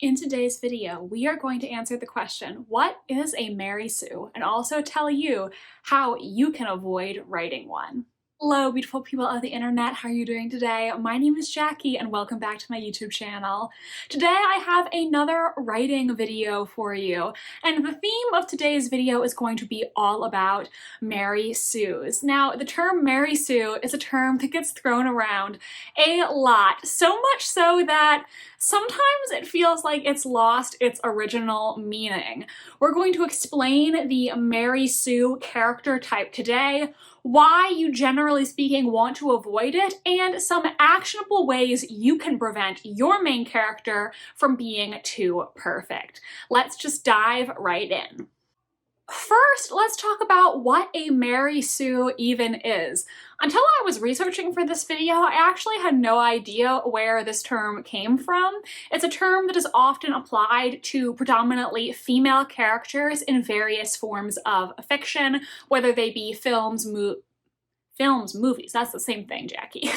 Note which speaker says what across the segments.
Speaker 1: In today's video, we are going to answer the question, what is a Mary Sue? And also tell you how you can avoid writing one. Hello, beautiful people of the internet. How are you doing today? My name is Jackie and welcome back to my YouTube channel. Today I have another writing video for you, and the theme of today's video is going to be all about Mary Sues. Now, the term Mary Sue is a term that gets thrown around a lot, so much so that sometimes it feels like it's lost its original meaning. We're going to explain the Mary Sue character type today, why you generally speaking want to avoid it, and some actionable ways you can prevent your main character from being too perfect. Let's just dive right in. First, let's talk about what a Mary Sue even is. Until I was researching for this video, I actually had no idea where this term came from. It's a term that is often applied to predominantly female characters in various forms of fiction, whether they be films, movies, that's the same thing, Jackie.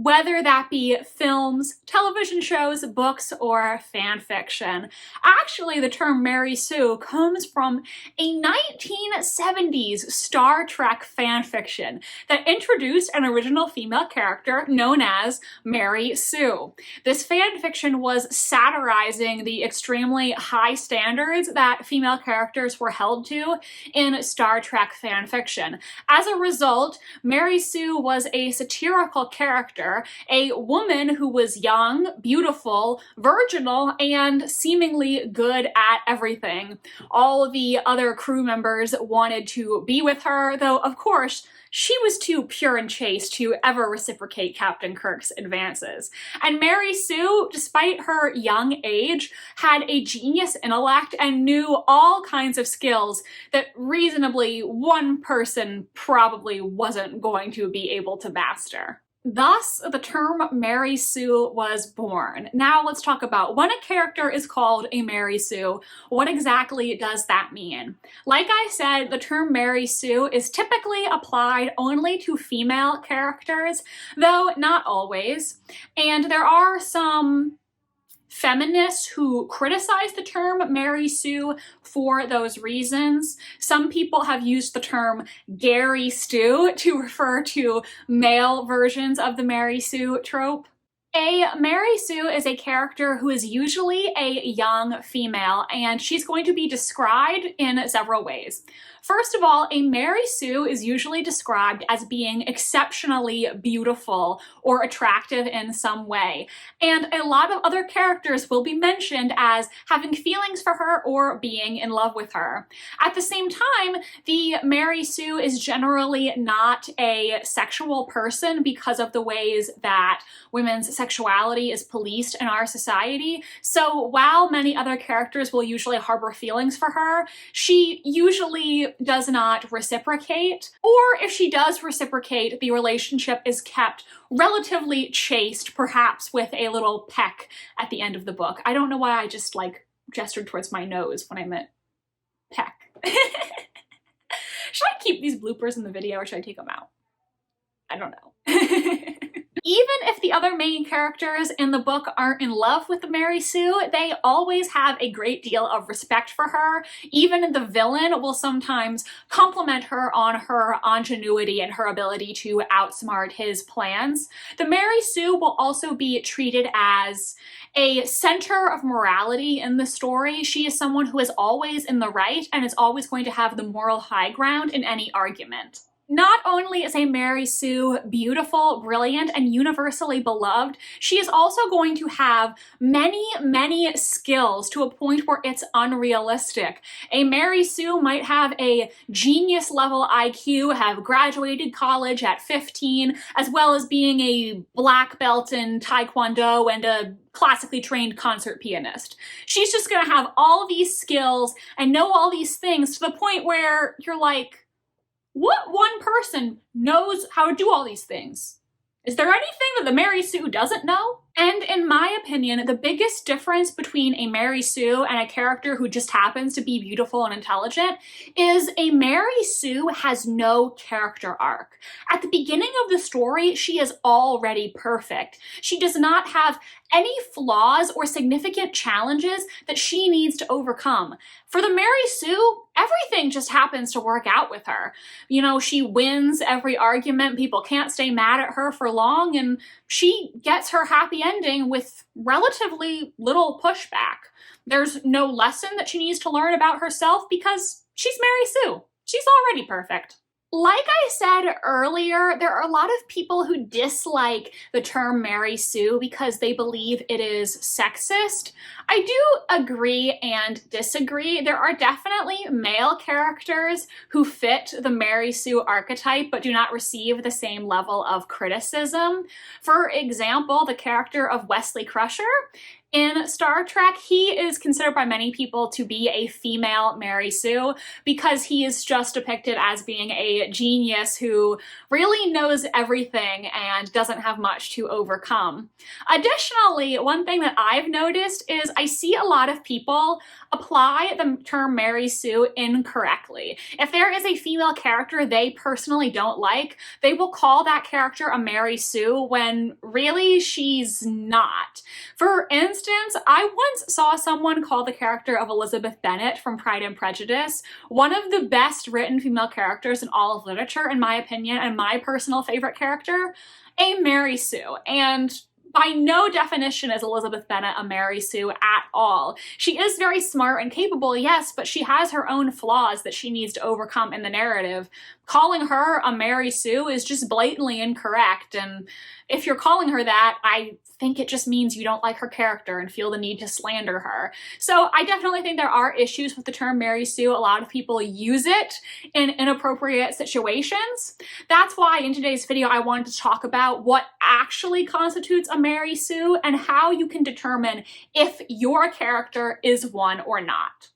Speaker 1: Whether that be films, television shows, books, or fan fiction. Actually, the term Mary Sue comes from a 1970s Star Trek fan fiction that introduced an original female character known as Mary Sue. This fan fiction was satirizing the extremely high standards that female characters were held to in Star Trek fan fiction. As a result, Mary Sue was a satirical character, a woman who was young, beautiful, virginal, and seemingly good at everything. All of the other crew members wanted to be with her, though of course she was too pure and chaste to ever reciprocate Captain Kirk's advances. And Mary Sue, despite her young age, had a genius intellect and knew all kinds of skills that reasonably one person probably wasn't going to be able to master. Thus, the term Mary Sue was born. Now let's talk about when a character is called a Mary Sue, what exactly does that mean? Like I said, the term Mary Sue is typically applied only to female characters, though not always. And there are some feminists who criticize the term Mary Sue for those reasons. Some people have used the term Gary Stew to refer to male versions of the Mary Sue trope. A Mary Sue is a character who is usually a young female, and she's going to be described in several ways. First of all, a Mary Sue is usually described as being exceptionally beautiful or attractive in some way, and a lot of other characters will be mentioned as having feelings for her or being in love with her. At the same time, the Mary Sue is generally not a sexual person because of the ways that women's sexuality is policed in our society. So while many other characters will usually harbor feelings for her, she usually does not reciprocate, or if she does reciprocate, the relationship is kept relatively chaste, perhaps with a little peck at the end of the book. I don't know why I just gestured towards my nose when I meant peck. Should I keep these bloopers in the video or should I take them out? I don't know. Even if the other main characters in the book aren't in love with the Mary Sue, they always have a great deal of respect for her. Even the villain will sometimes compliment her on her ingenuity and her ability to outsmart his plans. The Mary Sue will also be treated as a center of morality in the story. She is someone who is always in the right and is always going to have the moral high ground in any argument. Not only is a Mary Sue beautiful, brilliant, and universally beloved, she is also going to have many skills to a point where it's unrealistic. A Mary Sue might have a genius level IQ, have graduated college at 15, as well as being a black belt in Taekwondo and a classically trained concert pianist. She's just gonna have all these skills and know all these things to the point where you're like, what one person knows how to do all these things? Is there anything that the Mary Sue doesn't know? And in my opinion, the biggest difference between a Mary Sue and a character who just happens to be beautiful and intelligent is a Mary Sue has no character arc. At the beginning of the story, she is already perfect. She does not have any flaws or significant challenges that she needs to overcome. For the Mary Sue, everything just happens to work out with her. You know, she wins every argument, people can't stay mad at her for long, and she gets her happy ending with relatively little pushback. There's no lesson that she needs to learn about herself because she's Mary Sue. She's already perfect. Like I said earlier, there are a lot of people who dislike the term Mary Sue because they believe it is sexist. I do agree and disagree. There are definitely male characters who fit the Mary Sue archetype but do not receive the same level of criticism. For example, the character of Wesley Crusher in Star Trek, he is considered by many people to be a female Mary Sue because he is just depicted as being a genius who really knows everything and doesn't have much to overcome. Additionally, one thing that I've noticed is I see a lot of people apply the term Mary Sue incorrectly. If there is a female character they personally don't like, they will call that character a Mary Sue when really she's not. For instance, I once saw someone call the character of Elizabeth Bennet from Pride and Prejudice one of the best written female characters in all of literature, in my opinion, and my personal favorite character, a Mary Sue. And by no definition is Elizabeth Bennet a Mary Sue at all. She is very smart and capable, yes, but she has her own flaws that she needs to overcome in the narrative. Calling her a Mary Sue is just blatantly incorrect, and if you're calling her that, I think it just means you don't like her character and feel the need to slander her. So I definitely think there are issues with the term Mary Sue. A lot of people use it in inappropriate situations. That's why in today's video I wanted to talk about what actually constitutes a Mary Sue and how you can determine if your character is one or not.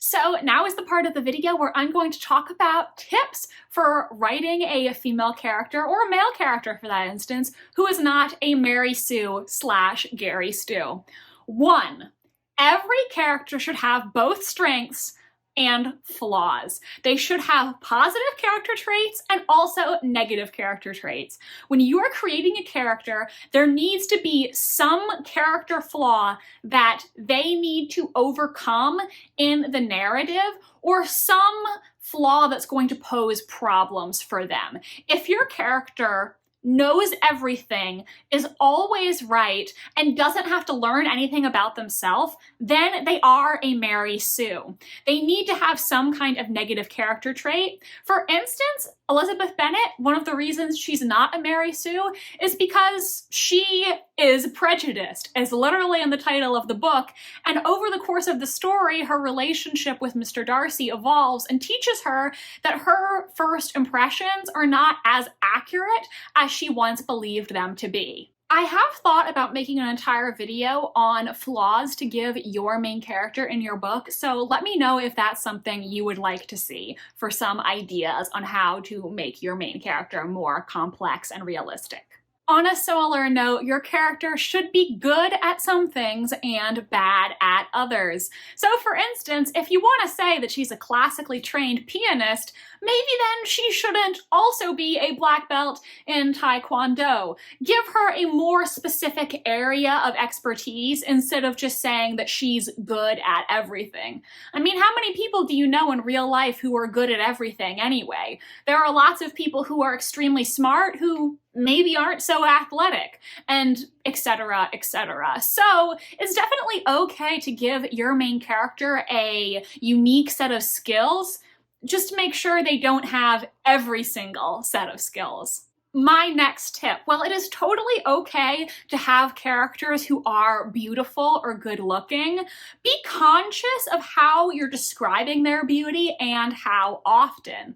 Speaker 1: So now is the part of the video where I'm going to talk about tips for writing a female character, or a male character for that instance, who is not a Mary Sue / Gary Stu. 1. Every character should have both strengths and flaws. They should have positive character traits and also negative character traits. When you are creating a character, there needs to be some character flaw that they need to overcome in the narrative, or some flaw that's going to pose problems for them. If your character knows everything, is always right, and doesn't have to learn anything about themselves, then they are a Mary Sue. They need to have some kind of negative character trait. For instance, Elizabeth Bennet, one of the reasons she's not a Mary Sue is because she is prejudiced, as literally in the title of the book, and over the course of the story, her relationship with Mr. Darcy evolves and teaches her that her first impressions are not as accurate as she once believed them to be. I have thought about making an entire video on flaws to give your main character in your book, so let me know if that's something you would like to see for some ideas on how to make your main character more complex and realistic. On a similar note, your character should be good at some things and bad at others. So for instance, if you want to say that she's a classically trained pianist, maybe then she shouldn't also be a black belt in Taekwondo. Give her a more specific area of expertise instead of just saying that she's good at everything. I mean, how many people do you know in real life who are good at everything anyway? There are lots of people who are extremely smart who maybe aren't so athletic, and etc., etc. So it's definitely okay to give your main character a unique set of skills. Just make sure they don't have every single set of skills. My next tip, well, it is totally okay to have characters who are beautiful or good looking. Be conscious of how you're describing their beauty and how often.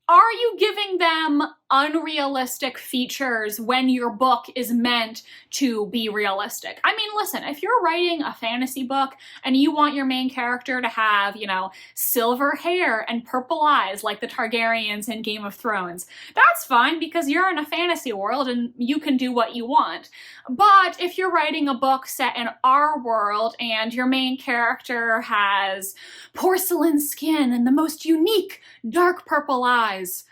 Speaker 1: Are you giving them unrealistic features when your book is meant to be realistic. I mean, listen, if you're writing a fantasy book and you want your main character to have, you know, silver hair and purple eyes like the Targaryens in Game of Thrones, that's fine because you're in a fantasy world and you can do what you want. But if you're writing a book set in our world and your main character has porcelain skin and the most unique dark purple eyes,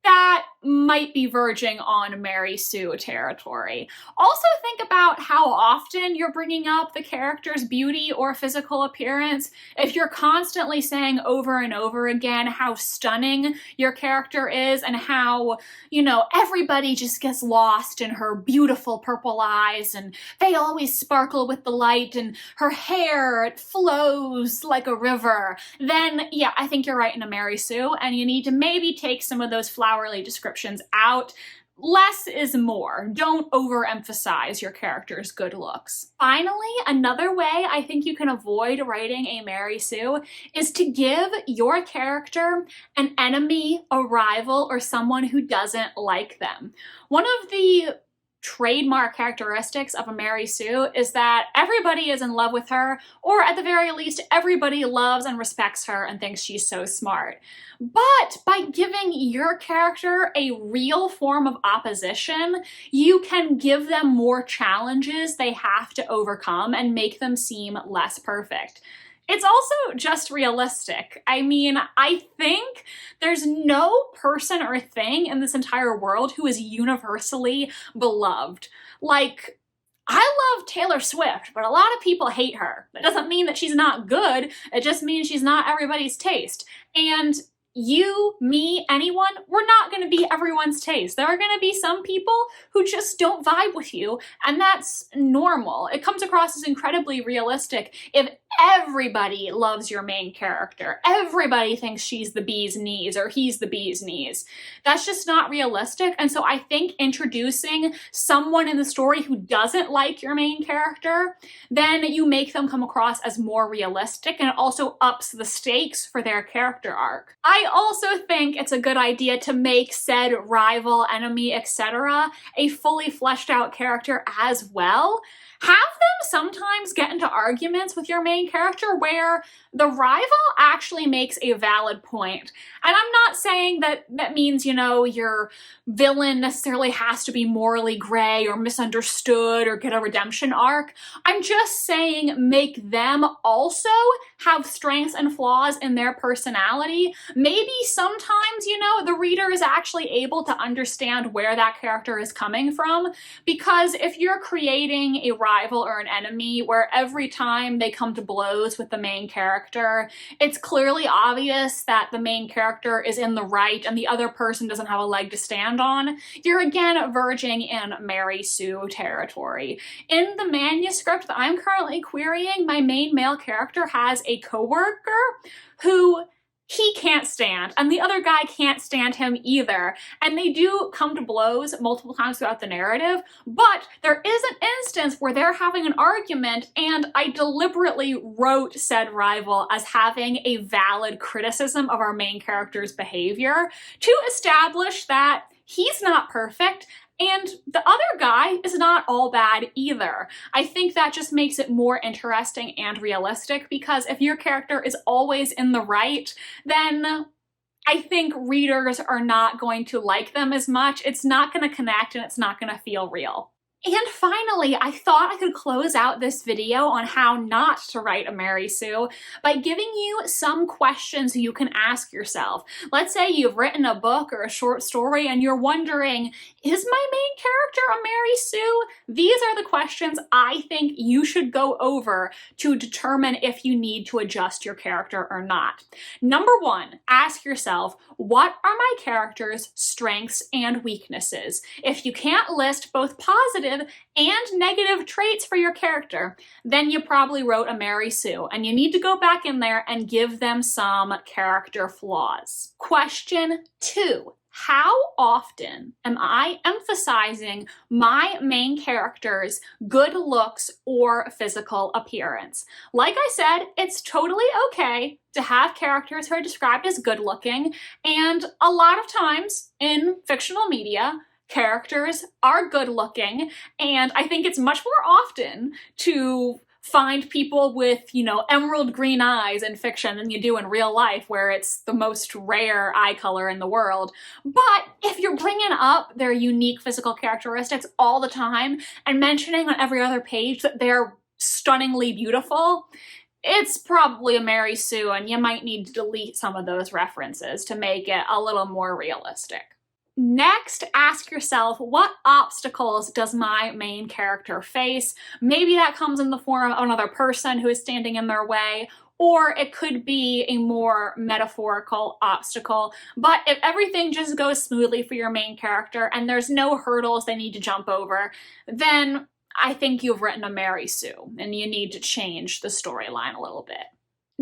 Speaker 1: that might be verging on Mary Sue territory. Also think about how often you're bringing up the character's beauty or physical appearance. If you're constantly saying over and over again how stunning your character is and how, you know, everybody just gets lost in her beautiful purple eyes and they always sparkle with the light and her hair, it flows like a river, then yeah, I think you're right in a Mary Sue and you need to maybe take some of those flowery descriptions out. Less is more. Don't overemphasize your character's good looks. Finally, another way I think you can avoid writing a Mary Sue is to give your character an enemy, a rival, or someone who doesn't like them. One of the trademark characteristics of a Mary Sue is that everybody is in love with her, or at the very least, everybody loves and respects her and thinks she's so smart. But by giving your character a real form of opposition, you can give them more challenges they have to overcome and make them seem less perfect. It's also just realistic. I mean, I think there's no person or thing in this entire world who is universally beloved. Like, I love Taylor Swift, but a lot of people hate her. That doesn't mean that she's not good, it just means she's not everybody's taste. And you, me, anyone, we're not going to be everyone's taste. There are going to be some people who just don't vibe with you, and that's normal. It comes across as incredibly realistic if everybody loves your main character. Everybody thinks she's the bee's knees or he's the bee's knees. That's just not realistic. And so I think introducing someone in the story who doesn't like your main character, then you make them come across as more realistic, and it also ups the stakes for their character arc. I also think it's a good idea to make said rival, enemy, etc. a fully fleshed out character as well. Have them sometimes get into arguments with your main character where the rival actually makes a valid point. And I'm not saying that that means, you know, your villain necessarily has to be morally gray or misunderstood or get a redemption arc. I'm just saying make them also have strengths and flaws in their personality. Maybe sometimes, you know, the reader is actually able to understand where that character is coming from, because if you're creating a rival or an enemy where every time they come to blows with the main character, it's clearly obvious that the main character is in the right and the other person doesn't have a leg to stand on, you're again verging in Mary Sue territory. In the manuscript that I'm currently querying, my main male character has a coworker who he can't stand, and the other guy can't stand him either. And they do come to blows multiple times throughout the narrative, but there is an instance where they're having an argument, and I deliberately wrote said rival as having a valid criticism of our main character's behavior to establish that he's not perfect, and the other guy is not all bad either. I think that just makes it more interesting and realistic, because if your character is always in the right, then I think readers are not going to like them as much. It's not going to connect and it's not going to feel real. And finally, I thought I could close out this video on how not to write a Mary Sue by giving you some questions you can ask yourself. Let's say you've written a book or a short story and you're wondering, is my main character a Mary Sue? These are the questions I think you should go over to determine if you need to adjust your character or not. Number one, ask yourself, what are my character's strengths and weaknesses? If you can't list both positive and negative traits for your character, then you probably wrote a Mary Sue, and you need to go back in there and give them some character flaws. Question 2. How often am I emphasizing my main character's good looks or physical appearance? Like I said, it's totally okay to have characters who are described as good looking, and a lot of times in fictional media, characters are good looking, and I think it's much more often to find people with, emerald green eyes in fiction than you do in real life, where it's the most rare eye color in the world. But if you're bringing up their unique physical characteristics all the time and mentioning on every other page that they're stunningly beautiful, it's probably a Mary Sue, and you might need to delete some of those references to make it a little more realistic. Next, ask yourself, what obstacles does my main character face? Maybe that comes in the form of another person who is standing in their way, or it could be a more metaphorical obstacle. But if everything just goes smoothly for your main character and there's no hurdles they need to jump over, then I think you've written a Mary Sue and you need to change the storyline a little bit.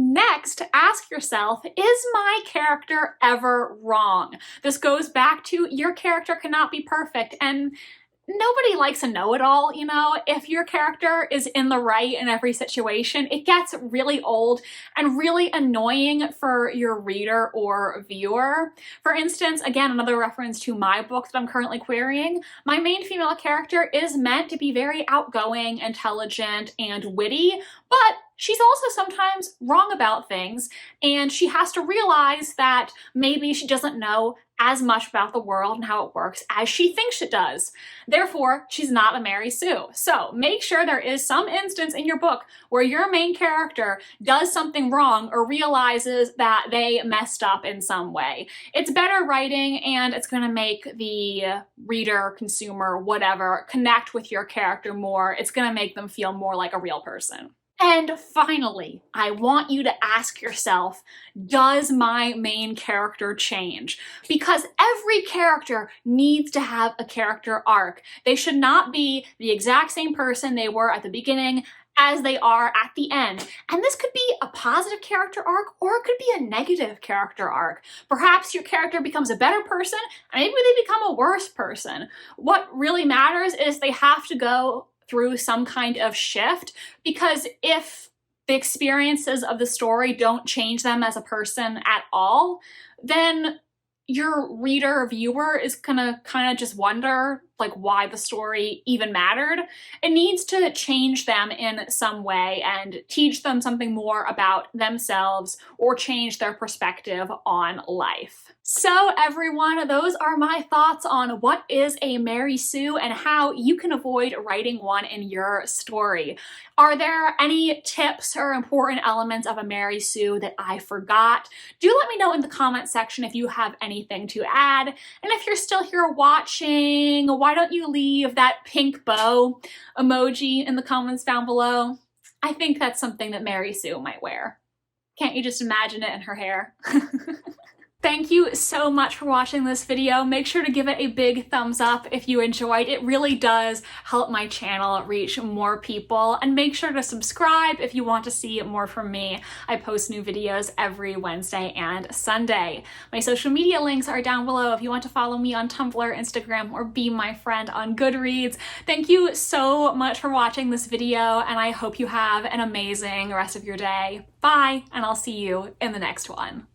Speaker 1: Next, ask yourself, is my character ever wrong? This goes back to your character cannot be perfect, and nobody likes a know-it-all, If your character is in the right in every situation, it gets really old and really annoying for your reader or viewer. For instance, again, another reference to my book that I'm currently querying, my main female character is meant to be very outgoing, intelligent, and witty, but she's also sometimes wrong about things, and she has to realize that maybe she doesn't know as much about the world and how it works as she thinks it does. Therefore, she's not a Mary Sue. So make sure there is some instance in your book where your main character does something wrong or realizes that they messed up in some way. It's better writing, and it's going to make the reader, consumer, whatever, connect with your character more. It's going to make them feel more like a real person. And finally, I want you to ask yourself, does my main character change? Because every character needs to have a character arc. They should not be the exact same person they were at the beginning as they are at the end. And this could be a positive character arc, or it could be a negative character arc. Perhaps your character becomes a better person, and maybe they become a worse person. What really matters is they have to go through some kind of shift, because if the experiences of the story don't change them as a person at all, then your reader or viewer is gonna kind of just wonder why the story even mattered. It needs to change them in some way and teach them something more about themselves or change their perspective on life. So everyone, those are my thoughts on what is a Mary Sue and how you can avoid writing one in your story. Are there any tips or important elements of a Mary Sue that I forgot? Do let me know in the comment section if you have anything to add. And if you're still here watching, why don't you leave that pink bow emoji in the comments down below? I think that's something that Mary Sue might wear. Can't you just imagine it in her hair? Thank you so much for watching this video. Make sure to give it a big thumbs up if you enjoyed. It really does help my channel reach more people. And make sure to subscribe if you want to see more from me. I post new videos every Wednesday and Sunday. My social media links are down below if you want to follow me on Tumblr, Instagram, or be my friend on Goodreads. Thank you so much for watching this video, and I hope you have an amazing rest of your day. Bye, and I'll see you in the next one.